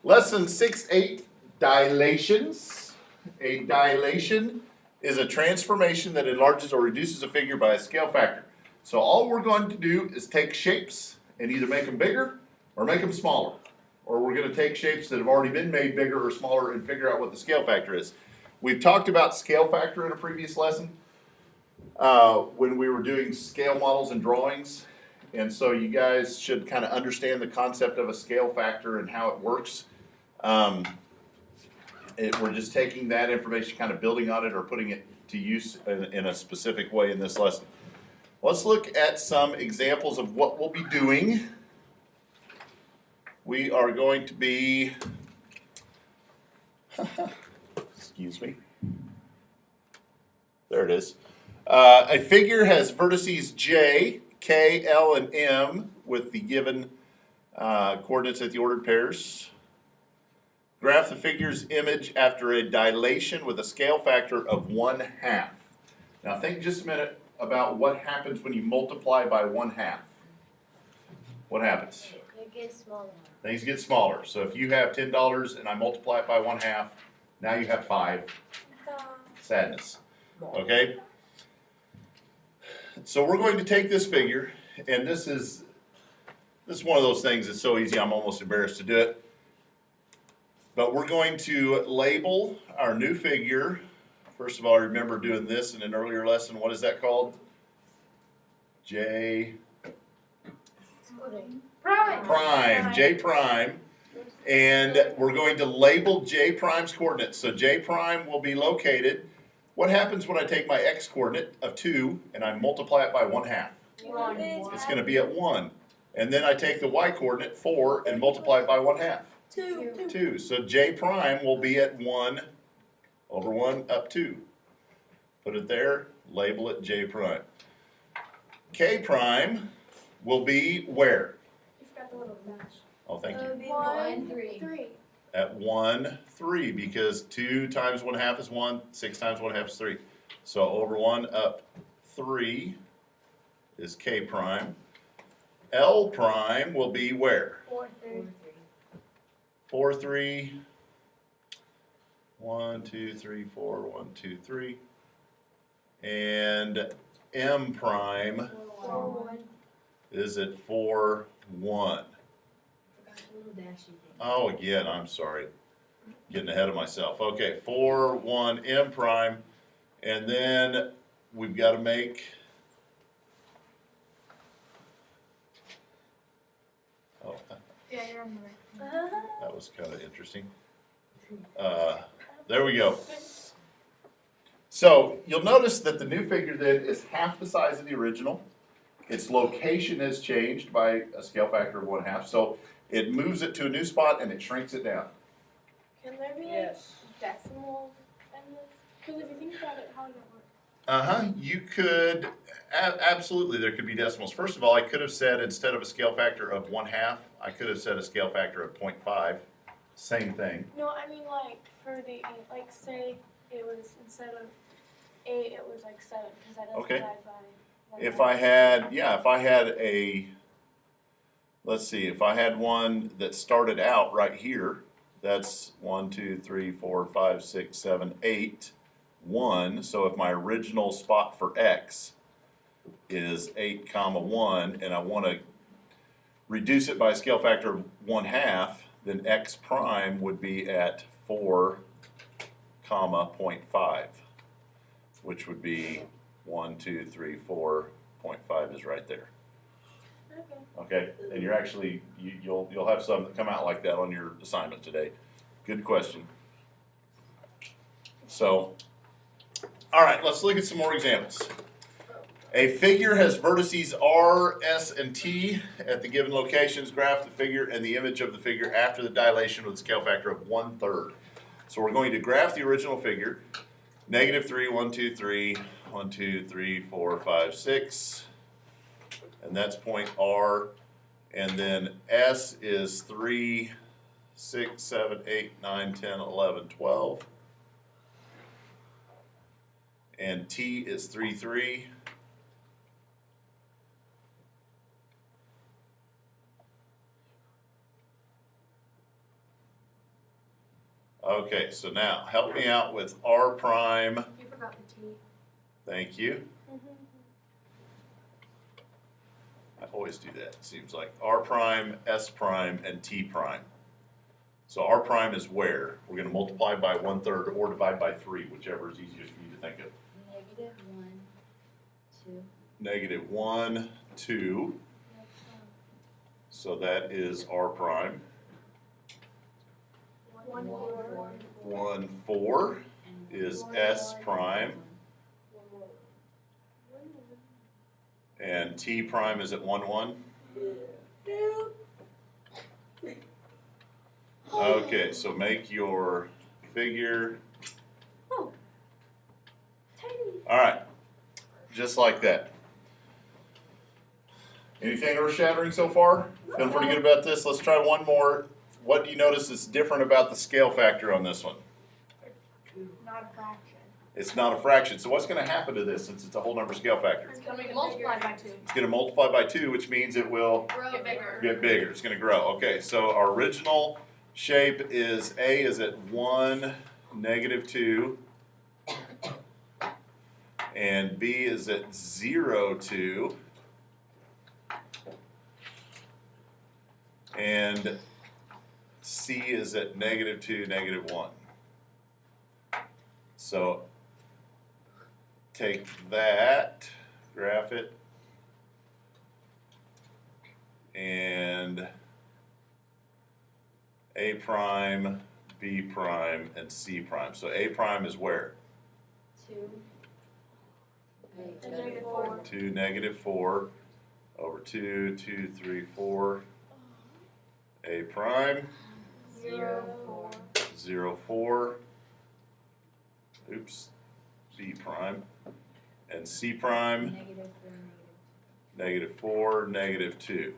Lesson 6-8, dilations. A dilation is a transformation that enlarges or reduces a figure by a scale factor. So all we're going to do is take shapes and either make them bigger or make them smaller. Or we're going to take shapes that have already been made bigger or smaller and figure out what the scale factor is. We've talked about scale factor in a previous lesson when we were doing scale models and drawings. And so you guys should kind of understand the concept of a scale factor and how it works. We're just taking that information, kind of building on it or putting it to use in a specific way in this lesson. Let's look at some examples of what we'll be doing. We are going to be, excuse me, there it is. A figure has vertices J, K, L, and M with the given coordinates at the ordered pairs. Graph the figure's image after a dilation with a scale factor of 1/2. Now think just a minute about what happens when you multiply by 1/2. What happens? It gets smaller. Things get smaller. So if you have $10 and I multiply it by 1/2, now you have 5. Sadness. Okay? So we're going to take this figure, and this is one of those things that's so easy I'm almost embarrassed to do it. But we're going to label our new figure. First of all, remember doing this in an earlier lesson. What is that called? J prime. J prime. And we're going to label J prime's coordinates. So J prime will be located. What happens when I take my x coordinate of 2 and I multiply it by 1/2? 1. It's going to be at 1. And then I take the y coordinate 4 and multiply it by 1/2. 2. So J prime will be at 1 over 1 up 2. Put it there, label it J prime. K prime will be where? You forgot the little dash. Oh, thank you. 1, 3. At 1, 3, because 2 times 1/2 is 1, 6 times 1/2 is 3. So over 1 up 3 is K prime. L prime will be where? 4, 3. 4, 3. 1, 2, 3, 4, 1, 2, 3. And M prime 4, 1. is at 4, 1. Oh, again, I'm sorry. Getting ahead of myself. Okay, 4, 1, M prime. And then we've got to make, oh, Yeah, you're on the right. that was kind of interesting. There we go. So you'll notice that the new figure then is half the size of the original. Its location has changed by a scale factor of 1/2. So it moves it to a new spot and it shrinks it down. Can there be decimals in this? Because if you think about it, how does it work? You could, absolutely, there could be decimals. First of all, I could have said instead of a scale factor of 1/2, I could have said a scale factor of 0.5. Same thing. No, I mean like for the, like say it was instead of 8, it was like 7, because that doesn't Okay. divide by 1/2. If I had a, let's see, if I had one that started out right here, that's 1, 2, 3, 4, 5, 6, 7, 8, 1. So if my original spot for x is 8, 1, and I want to reduce it by a scale factor of 1/2, then x prime would be at 4, 0.5, which would be 1, 2, 3, 4, 0.5 is right there. Okay. Okay, and you're actually you'll have some that come out like that on your assignment today. Good question. So, all right, let's look at some more examples. A figure has vertices R, S, and T at the given locations. Graph the figure and the image of the figure after the dilation with a scale factor of 1/3. So we're going to graph the original figure. -3, 1, 2, 3, 1, 2, 3, 4, 5, 6. And that's point R. And then S is 3, 6, 7, 8, 9, 10, 11, 12. And T is 3, 3. Okay, so now help me out with R prime. You forgot the T. Thank you. I always do that, it seems like. R prime, S prime, and T prime. So R prime is where? We're going to multiply by 1/3 or divide by 3, whichever is easiest for you to think of. Negative 1, 2. -1, 2. So that is R prime. 1, 4. 1, 4 is S prime. And T prime is at 1, 1. Okay, so make your figure. Oh, tiny. All right, just like that. Anything earth-shattering so far? Feeling pretty good about this? Let's try one more. What do you notice is different about the scale factor on this one? Not a fraction. It's not a fraction. So what's going to happen to this since it's a whole number scale factor? It's going to multiply by 2. It's going to multiply by 2, which means it will Get bigger. get bigger. It's going to grow. Okay, so our original shape is A is at 1, -2. And B is at 0, 2. And C is at -2, -1. So take that, graph it, and A prime, B prime, and C prime. So A prime is where? 2. -4. 2, -4 over 2, 2, 3, 4. A prime, 0, 4. 0, 4. Oops. B prime. And C prime, -4, -2.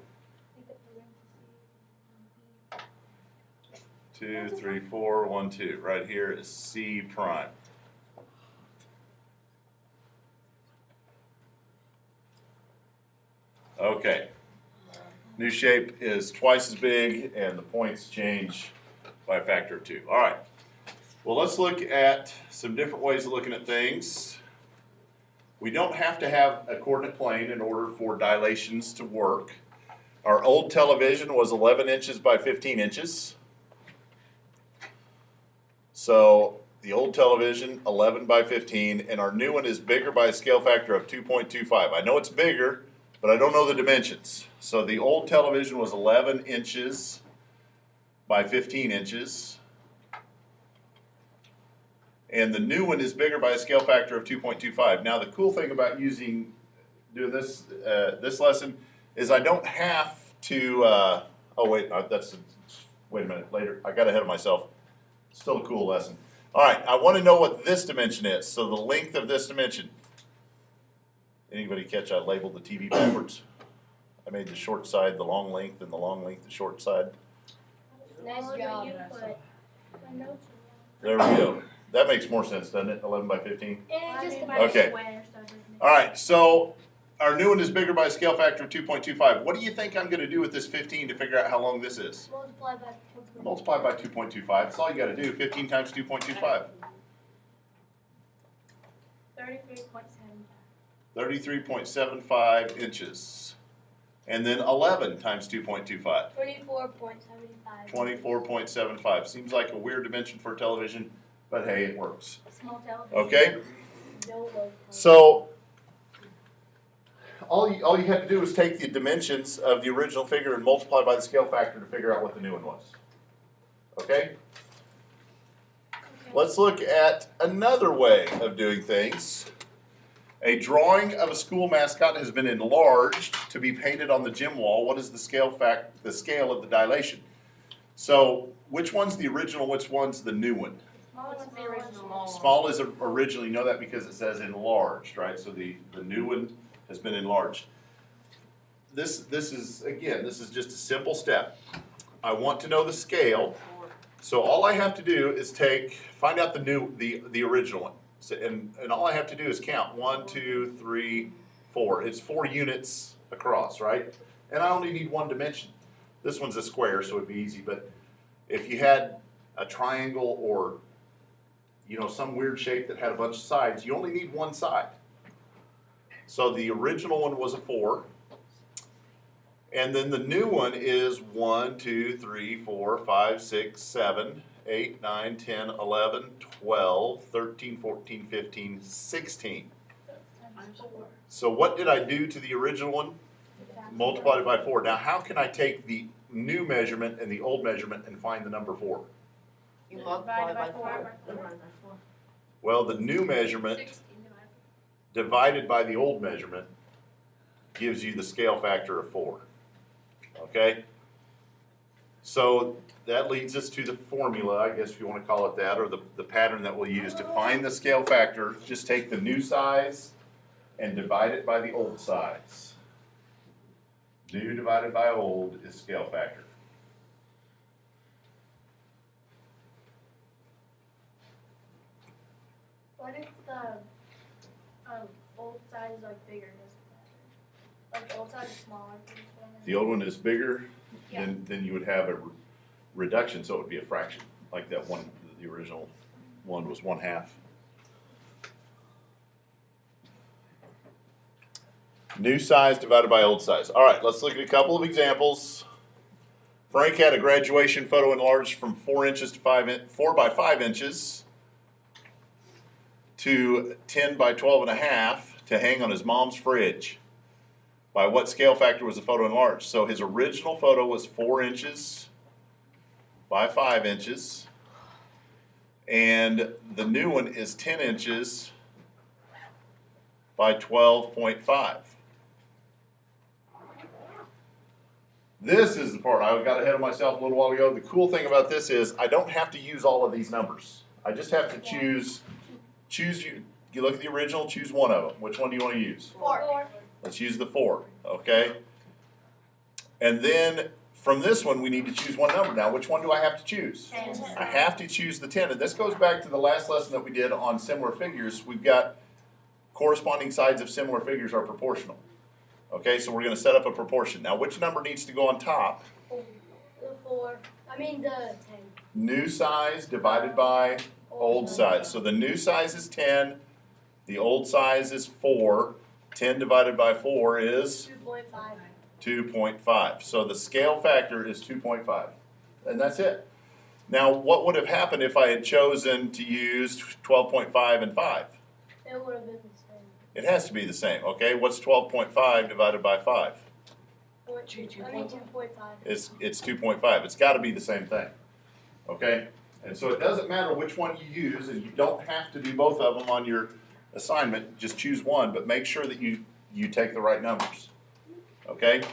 2, 3, 4, 1, 2. Right here is C prime. Okay. New shape is twice as big and the points change by a factor of 2. All right. Well, let's look at some different ways of looking at things. We don't have to have a coordinate plane in order for dilations to work. Our old television was 11 inches by 15 inches. So the old television, 11 by 15, and our new one is bigger by a scale factor of 2.25. I know it's bigger, but I don't know the dimensions. So the old television was 11 inches by 15 inches. And the new one is bigger by a scale factor of 2.25. Now the cool thing about doing this this lesson is I don't have to. Wait a minute. Later, I got ahead of myself. Still a cool lesson. All right, I want to know what this dimension is. So the length of this dimension. Anybody catch I labeled the TV backwards? I made the short side the long length and the long length the short side. Nice job. My notes There we go. That makes more sense, doesn't it? 11 by 15. are just Okay. All right, so our new one is bigger by a scale factor of 2.25. What do you think I'm going to do with this 15 to figure out how long this is? Multiply by 2. Multiply by 2.25. That's all you got to do. 15 times 2.25. 33.75. 33.75 inches. And then 11 times 2.25. 24.75. 24.75. Seems like a weird dimension for a television, but hey, it works. Small television. Okay? No low. So all you have to do is take the dimensions of the original figure and multiply by the scale factor to figure out what the new one was. Okay? Let's look at another way of doing things. A drawing of a school mascot has been enlarged to be painted on the gym wall. What is the scale of the dilation? So which one's the original, which one's the new one? What's the original? Small is original, you know that because it says enlarged, right? So the new one has been enlarged. This is just a simple step. I want to know the scale. So all I have to do is find out the original one. So, and all I have to do is count 1, 2, 3, 4. It's 4 units across, right? And I only need one dimension. This one's a square, so it'd be easy. But if you had a triangle or, some weird shape that had a bunch of sides, you only need one side. So the original one was a 4. And then the new one is 1, 2, 3, 4, 5, 6, 7, 8, 9, 10, 11, 12, 13, 14, 15, 16. So what did I do to the original one? Multiplied it by 4. Now how can I take the new measurement and the old measurement and find the number 4? You multiply by 4. Well, the new measurement divided by the old measurement gives you the scale factor of 4. Okay? So that leads us to the formula, I guess if you want to call it that, or the pattern that we'll use to find the scale factor. Just take the new size and divide it by the old size. New divided by old is scale factor. What if the old size is like bigger? Doesn't matter. Like the old size is smaller. The old one is bigger, Yeah. then you would have a reduction, so it would be a fraction, like that one, the original one was 1/2. New size divided by old size. All right, let's look at a couple of examples. Frank had a graduation photo enlarged from 4 inches to 4 by 5 inches to 10 by 12.5 to hang on his mom's fridge. By what scale factor was the photo enlarged? So his original photo was 4 inches by 5 inches, and the new one is 10 inches by 12.5. This is the part I got ahead of myself a little while ago. The cool thing about this is I don't have to use all of these numbers. I just have to choose you look at the original, choose one of them. Which one do you want to use? 4. Let's use the 4, okay? And then from this one, we need to choose one number. Now, which one do I have to choose? 10. I have to choose the 10. And this goes back to the last lesson that we did on similar figures. We've got corresponding sides of similar figures are proportional. Okay, so we're going to set up a proportion. Now, which number needs to go on top? The 4. I mean the 10. New size divided by old size. So the new size is 10. The old size is 4. 10 divided by 4 is 2.5. 2.5. So the scale factor is 2.5. And that's it. Now, what would have happened if I had chosen to use 12.5 and 5? It would have been the same. It has to be the same, okay? What's 12.5 divided by 5? 2.5. It's 2.5. It's got to be the same thing, okay? And so it doesn't matter which one you use, and you don't have to do both of them on your assignment. Just choose one, but make sure that you take the right numbers, okay?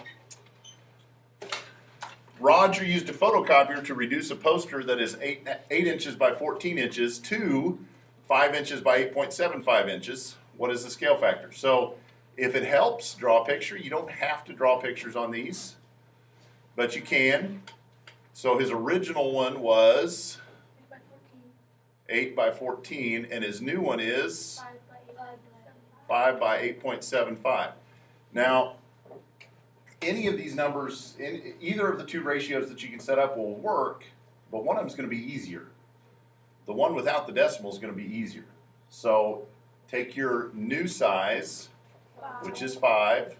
Roger used a photocopier to reduce a poster that is 8 inches by 14 inches to 5 inches by 8.75 inches. What is the scale factor? So if it helps, draw a picture. You don't have to draw pictures on these, but you can. So his original one was 8 by 14, and his new one is 5 by 8.75. Now, any of these numbers, in either of the two ratios that you can set up will work, but one of them is going to be easier. The one without the decimal is going to be easier. So take your new size, which is 5,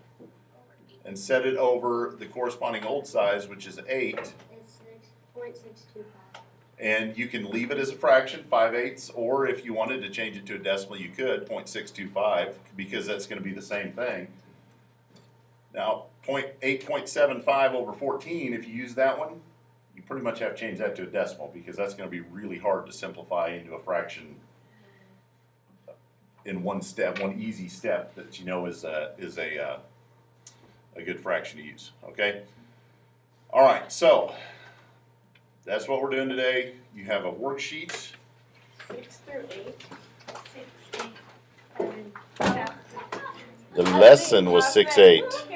and set it over the corresponding old size, which is 8. It's 6.625. And you can leave it as a fraction, 5/8, or if you wanted to change it to a decimal, you could, 0.625, because that's going to be the same thing. Now, 8.75 over 14, if you use that one, you pretty much have to change that to a decimal, because that's going to be really hard to simplify into a fraction in one step, one easy step that you know is a good fraction to use, okay? All right, so that's what we're doing today. You have a worksheet. 6 through 8. 6, 8, 7. The lesson was 6/8.